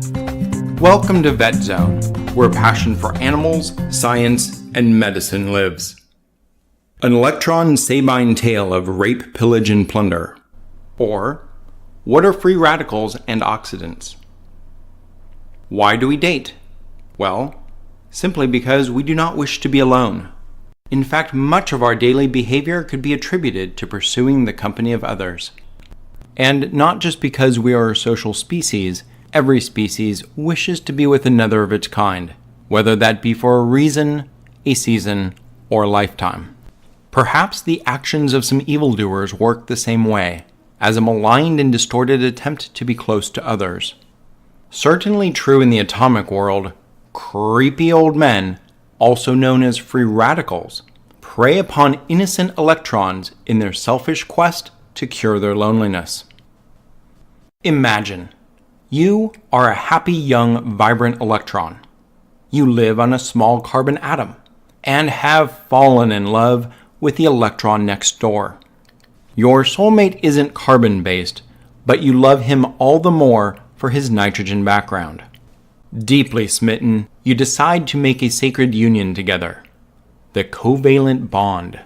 Welcome to Vet Zone, where passion for animals, science, and medicine lives. An Electron Sabine tale of rape, pillage, and plunder. Or, what are free radicals and oxidants? Why do we date? Well, simply because we do not wish to be alone. In fact, much of our daily behavior could be attributed to pursuing the company of others. And not just because we are a social species, every species wishes to be with another of its kind, whether that be for a reason, a season, or a lifetime. Perhaps the actions of some evildoers work the same way, as a maligned and distorted attempt to be close to others. Certainly true in the atomic world, creepy old men, also known as free radicals, prey upon innocent electrons in their selfish quest to cure their loneliness. Imagine, you are a happy, young, vibrant electron. You live on a small carbon atom and have fallen in love with the electron next door. Your soulmate isn't carbon-based, but you love him all the more for his nitrogen background. Deeply smitten, you decide to make a sacred union together, the covalent bond.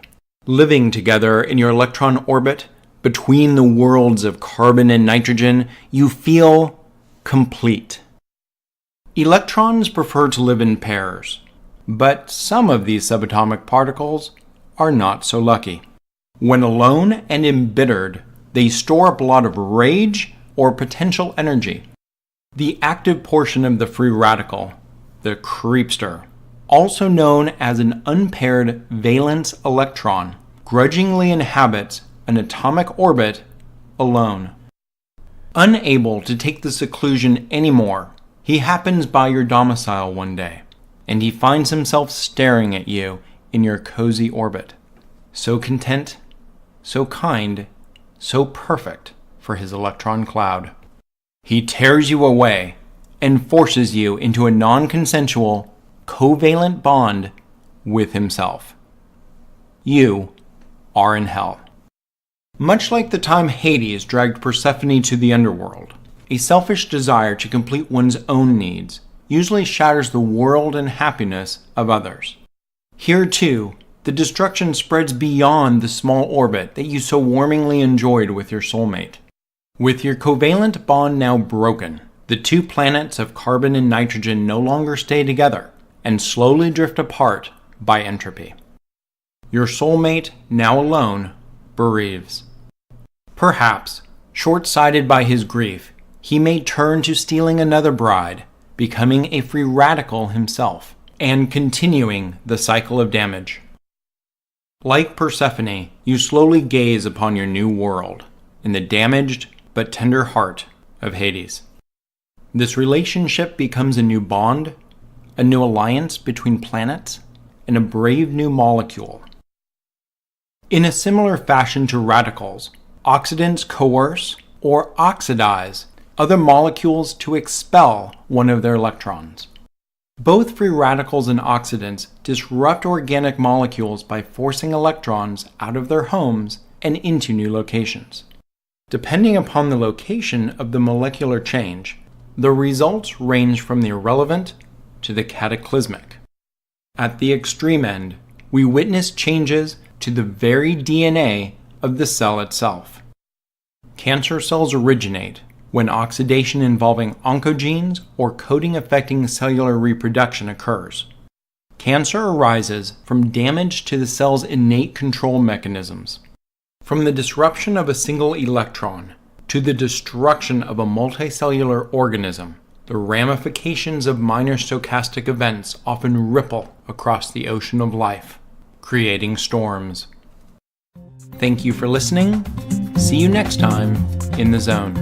Living together in your electron orbit, between the worlds of carbon and nitrogen, you feel complete. Electrons prefer to live in pairs, but some of these subatomic particles are not so lucky. When alone and embittered, they store up a lot of rage or potential energy. The active portion of the free radical, the creepster, also known as an unpaired valence electron, grudgingly inhabits an atomic orbit alone. Unable to take the seclusion anymore, he happens by your domicile one day, and he finds himself staring at you in your cozy orbit. So content, so kind, so perfect for his electron cloud. He tears you away and forces you into a non-consensual, covalent bond with himself. You are in hell. Much like the time Hades dragged Persephone to the underworld, a selfish desire to complete one's own needs usually shatters the world and happiness of others. Here, too, the destruction spreads beyond the small orbit that you so warmingly enjoyed with your soulmate. With your covalent bond now broken, the two planets of carbon and nitrogen no longer stay together and slowly drift apart by entropy. Your soulmate, now alone, bereaves. Perhaps, short-sighted by his grief, he may turn to stealing another bride, becoming a free radical himself, and continuing the cycle of damage. Like Persephone, you slowly gaze upon your new world, in the damaged but tender heart of Hades. This relationship becomes a new bond, a new alliance between planets, and a brave new molecule. In a similar fashion to radicals, oxidants coerce or oxidize other molecules to expel one of their electrons. Both free radicals and oxidants disrupt organic molecules by forcing electrons out of their homes and into new locations. Depending upon the location of the molecular change, the results range from the irrelevant to the cataclysmic. At the extreme end, we witness changes to the very DNA of the cell itself. Cancer cells originate when oxidation involving oncogenes or coding affecting cellular reproduction occurs. Cancer arises from damage to the cell's innate control mechanisms. From the disruption of a single electron to the destruction of a multicellular organism, the ramifications of minor stochastic events often ripple across the ocean of life, creating storms. Thank you for listening. See you next time in the Zone.